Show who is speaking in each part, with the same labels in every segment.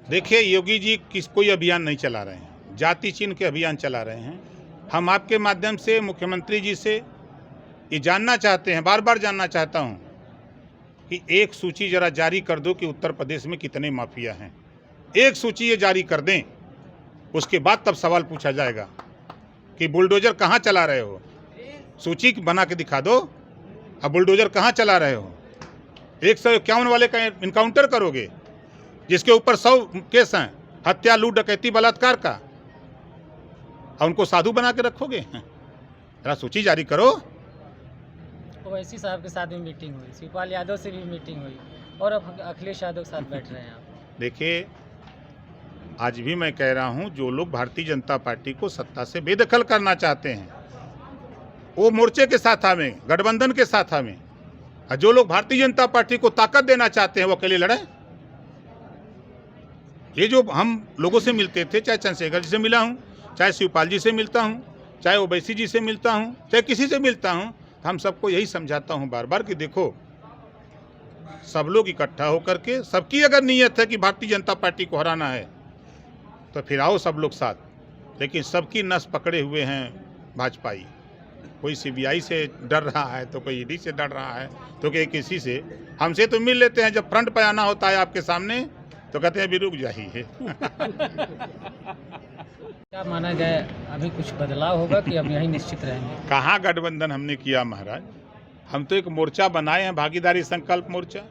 Speaker 1: देखिए, योगी जी कोई अभियान नहीं चला रहे हैं, जाति चिन्ह के अभियान चला रहे हैं। हम आपके माध्यम से मुख्यमंत्री जी से ये जानना चाहते हैं, बार बार जानना चाहता हूं कि एक सूची जरा जारी कर दो कि उत्तर प्रदेश में कितने माफिया हैं। एक सूची ये जारी कर दें, उसके बाद तब सवाल पूछा जाएगा कि बुलडोजर कहाँ चला रहे हो। सूची बना के दिखा दो, अब बुलडोजर कहाँ चला रहे हो। 151 वाले का इनकाउंटर करोगे जिसके ऊपर 100 केस हैं, हत्या, लूट, डकैती, बलात्कार का, और उनको साधु बना के रखोगे। जरा सूची जारी करो।
Speaker 2: ओवैसी साहब के साथ भी मीटिंग हुई, शिवपाल यादव से भी मीटिंग हुई, और अब अखिलेश यादव के साथ बैठ रहे हैं आप।
Speaker 1: देखिए, आज भी मैं कह रहा हूं, जो लोग भारतीय जनता पार्टी को सत्ता से बेदखल करना चाहते हैं वो मोर्चे के साथ आवे, गठबंधन के साथ आवे, और जो लोग भारतीय जनता पार्टी को ताकत देना चाहते हैं वो अकेले लड़े। ये जो हम लोगों से मिलते थे, चाहे चंद्रशेखर जी से मिला हूं, चाहे शिवपाल जी से मिलता हूं, चाहे ओवैसी जी से मिलता हूं, चाहे किसी से मिलता हूं, हम सबको यही समझाता हूं बार बार कि देखो, सब लोग इकट्ठा होकर के, सबकी अगर नीयत है कि भारतीय जनता पार्टी को हराना है तो फिर आओ सब लोग साथ। लेकिन सबकी नस पकड़े हुए हैं भाजपाई। कोई सीबीआई से डर रहा है, तो कोई ईडी से डर रहा है, तो कोई किसी से। हमसे तो मिल लेते हैं, जब फ्रंट पे आना होता है आपके सामने तो कहते हैं अभी रुक जाइए।
Speaker 2: क्या माना जाए, अभी कुछ बदलाव होगा कि अब यही निश्चित रहेंगे?
Speaker 1: कहाँ गठबंधन हमने किया महाराज, हम तो एक मोर्चा बनाए हैं, भागीदारी संकल्प मोर्चा।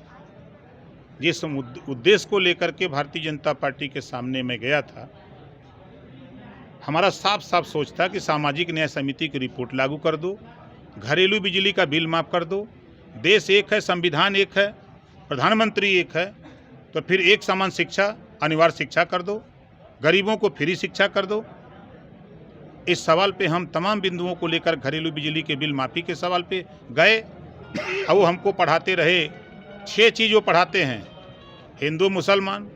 Speaker 1: जिस उद्देश्य को लेकर के भारतीय जनता पार्टी के सामने मैं गया था, हमारा साफ साफ सोच था कि सामाजिक न्याय समिति की रिपोर्ट लागू कर दो, घरेलू बिजली का बिल माफ कर दो, देश एक है, संविधान एक है, प्रधानमंत्री एक है, तो फिर एक समान शिक्षा, अनिवार्य शिक्षा कर दो, गरीबों को फ्री शिक्षा कर दो। इस सवाल पे हम तमाम बिंदुओं को लेकर घरेलू बिजली के बिल माफी के सवाल पे गए, और वो हमको पढ़ाते रहे। 6 चीज़ वो पढ़ाते हैं, हिंदू मुसलमान,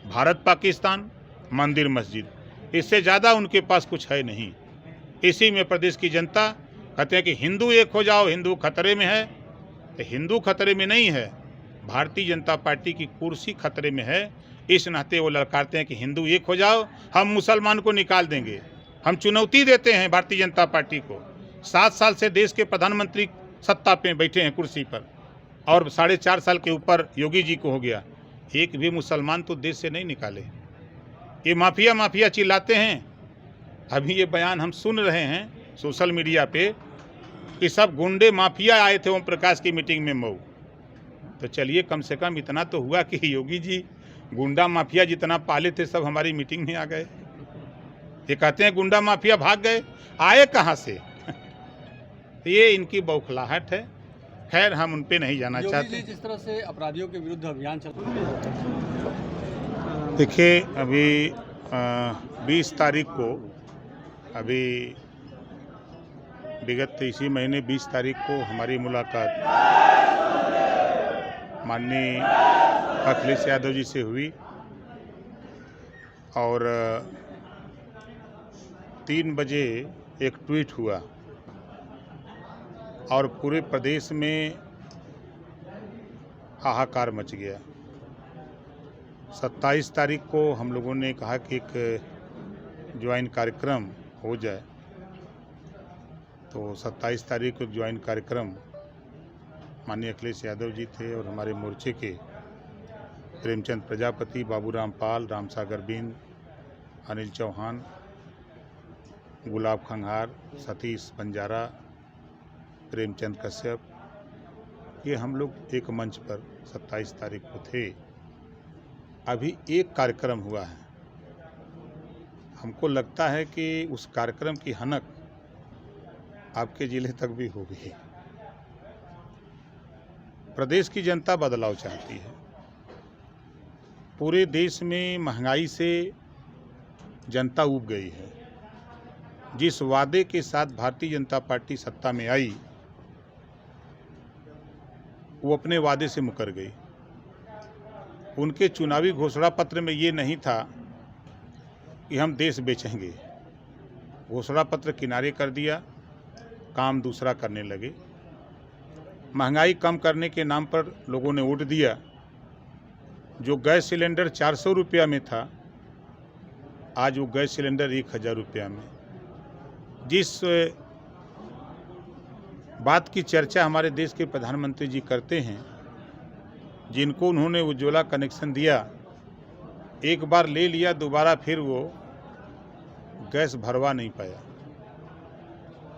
Speaker 1: भारत पाकिस्तान, मंदिर मस्जिद। इससे ज़्यादा उनके पास कुछ है नहीं। इसी में प्रदेश की जनता कहते हैं कि हिंदू एक हो जाओ, हिंदू खतरे में है। तो हिंदू खतरे में नहीं है, भारतीय जनता पार्टी की कुर्सी खतरे में है। इस नाते वो ललकारते हैं कि हिंदू एक हो जाओ, हम मुसलमान को निकाल देंगे। हम चुनौती देते हैं भारतीय जनता पार्टी को। 7 साल से देश के प्रधानमंत्री सत्ता पे बैठे हैं कुर्सी पर, और 4.5 साल के ऊपर योगी जी को हो गया, एक भी मुसलमान तो देश से नहीं निकाले। ये माफिया माफिया चिल्लाते हैं। अभी ये बयान हम सुन रहे हैं सोशल मीडिया पे कि सब गुंडे माफिया आए थे ओम प्रकाश की मीटिंग में मऊ। तो चलिए, कम से कम इतना तो हुआ कि योगी जी गुंडा माफिया जितना पाले थे सब हमारी मीटिंग में आ गए। ये कहते हैं गुंडा माफिया भाग गए, आए कहाँ से? तो ये इनकी बौखलाहट है। खैर, हम उन पे नहीं जाना चाहते।
Speaker 3: जिस तरह से अपराधियों के विरुद्ध अभियान चल रहा है,
Speaker 1: देखिए, अभी 20 तारीख को, अभी विगत इसी महीने 20 तारीख को हमारी मुलाकात माननीय अखिलेश यादव जी से हुई, और 3 बजे एक ट्वीट हुआ, और पूरे प्रदेश में हाहाकार मच गया। 27 तारीख को हम लोगों ने कहा कि एक ज्वाइंट कार्यक्रम हो जाए, तो 27 तारीख को ज्वाइंट कार्यक्रम माननीय अखिलेश यादव जी थे और हमारे मोर्चे के प्रेमचंद प्रजापति, बाबूराम पाल, रामसागर बिंद, अनिल चौहान, गुलाब खंघार, सतीश बंजारा, प्रेमचंद कश्यप, ये हम लोग एक मंच पर 27 तारीख को थे। अभी एक कार्यक्रम हुआ है, हमको लगता है कि उस कार्यक्रम की हनक आपके जिले तक भी होगी। प्रदेश की जनता बदलाव चाहती है। पूरे देश में महंगाई से जनता ऊब गई है। जिस वादे के साथ भारतीय जनता पार्टी सत्ता में आई, वो अपने वादे से मुकर गई। उनके चुनावी घोषणा पत्र में ये नहीं था कि हम देश बेचेंगे। घोषणा पत्र किनारे कर दिया, काम दूसरा करने लगे। महंगाई कम करने के नाम पर लोगों ने वोट दिया, जो गैस सिलेंडर 400 रुपया में था, आज वो गैस सिलेंडर 1000 रुपया में। जिस बात की चर्चा हमारे देश के प्रधानमंत्री जी करते हैं, जिनको उन्होंने उज्ज्वला कनेक्शन दिया, एक बार ले लिया, दोबारा फिर वो गैस भरवा नहीं पाया।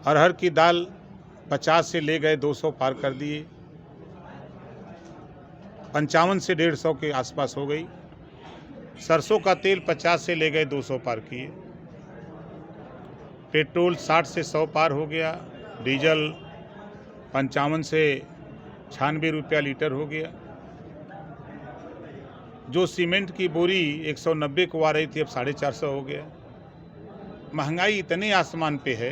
Speaker 1: अरहर की दाल 50 से ले गए 200 पार कर दिए, 55 से 150 के आसपास हो गई। सरसों का तेल 50 से ले गए 200 पार किए। पेट्रोल 60 से 100 पार हो गया। डीजल 55 से 96 रुपया लीटर हो गया। जो सीमेंट की बोरी 190 को आ रही थी, अब 450 हो गया। महंगाई इतने आसमान पे है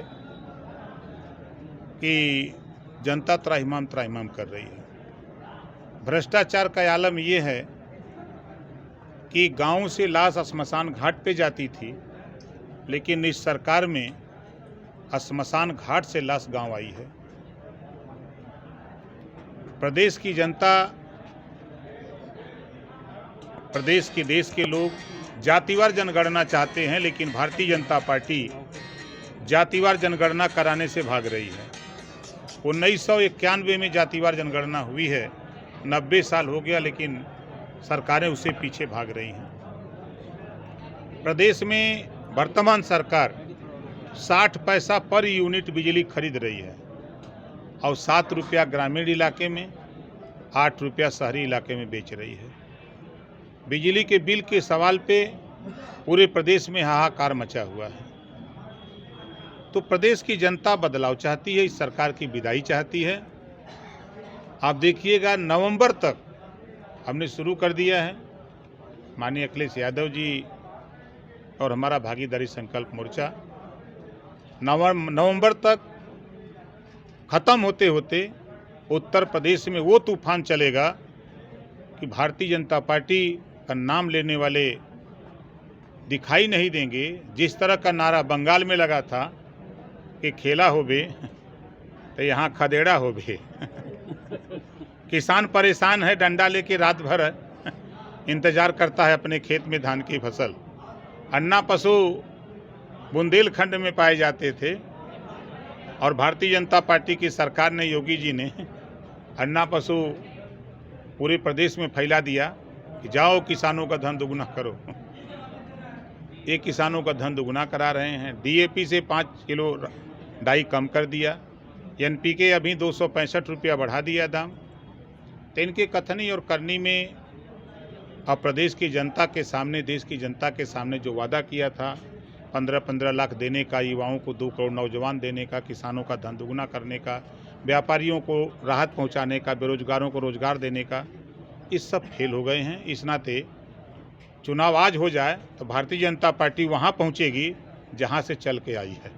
Speaker 1: कि जनता त्राहिमाम त्राहिमाम कर रही है। भ्रष्टाचार का आलम ये है कि गांव से लाश श्मशान घाट पे जाती थी, लेकिन इस सरकार में श्मशान घाट से लाश गांव आई है। प्रदेश की जनता, प्रदेश के देश के लोग जातिवार जनगणना चाहते हैं, लेकिन भारतीय जनता पार्टी जातिवार जनगणना कराने से भाग रही है। 1991 में जातिवार जनगणना हुई है, 90 साल हो गया, लेकिन सरकारें उससे पीछे भाग रही हैं। प्रदेश में वर्तमान सरकार 60 पैसा पर यूनिट बिजली खरीद रही है और 7 रुपया ग्रामीण इलाके में, 8 रुपया शहरी इलाके में बेच रही है। बिजली के बिल के सवाल पे पूरे प्रदेश में हाहाकार मचा हुआ है। तो प्रदेश की जनता बदलाव चाहती है, इस सरकार की विदाई चाहती है। आप देखिएगा, नवंबर तक हमने शुरू कर दिया है। माननीय अखिलेश यादव जी और हमारा भागीदारी संकल्प मोर्चा नवंबर तक खत्म होते होते उत्तर प्रदेश में वो तूफान चलेगा कि भारतीय जनता पार्टी का नाम लेने वाले दिखाई नहीं देंगे। जिस तरह का नारा बंगाल में लगा था कि खेला होबे तो यहाँ खदेड़ा होबे। किसान परेशान है, डंडा लेके रात भर इंतजार करता है अपने खेत में धान की फसल। अन्ना पशु बुंदेलखंड में पाए जाते थे और भारतीय जनता पार्टी की सरकार ने, योगी जी ने अन्ना पशु पूरे प्रदेश में फैला दिया कि जाओ किसानों का धन दुगुना करो। ये किसानों का धन दुगुना करा रहे हैं। डीएपी से 5 किलो डाई कम कर दिया। एनपीके अभी 265 रुपया बढ़ा दिया दाम। तो इनके कथनी और करनी में अब प्रदेश की जनता के सामने, देश की जनता के सामने जो वादा किया था 15-15 लाख देने का, युवाओं को 2 करोड़ नौजवान देने का, किसानों का धन दुगुना करने का, व्यापारियों को राहत पहुंचाने का, बेरोजगारों को रोजगार देने का, इस सब फेल हो गए हैं। इस नाते चुनाव आज हो जाए तो भारतीय जनता पार्टी वहां पहुंचेगी जहां से चल के आई है।